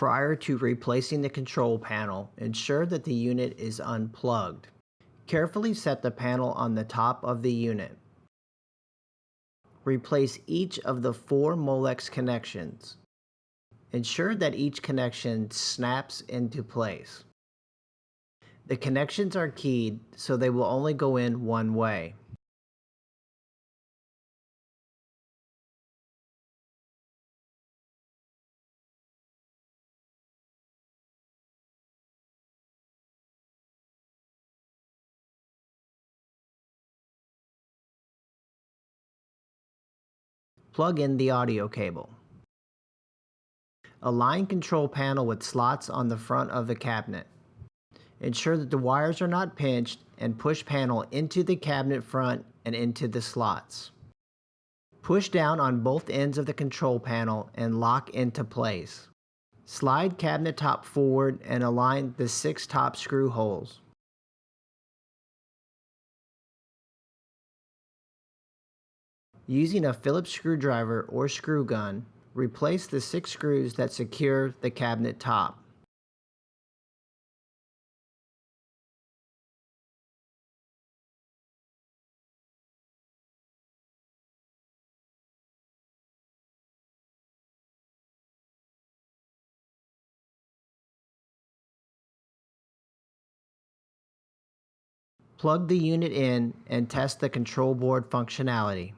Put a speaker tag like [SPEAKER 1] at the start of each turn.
[SPEAKER 1] Prior to replacing the control panel, ensure that the unit is unplugged. Carefully set the panel on the top of the unit. Replace each of the 4 Molex connections. Ensure that each connection snaps into place. The connections are keyed, so they will only go in one way. Plug in the audio cable. Align control panel with slots on the front of the cabinet. Ensure that the wires are not pinched and push panel into the cabinet front and into the slots. Push down on both ends of the control panel and lock into place. Slide cabinet top forward and align the 6 top screw holes. Using a Phillips screwdriver or screw gun, replace the 6 screws that secure the cabinet top. Plug the unit in and test the control board functionality.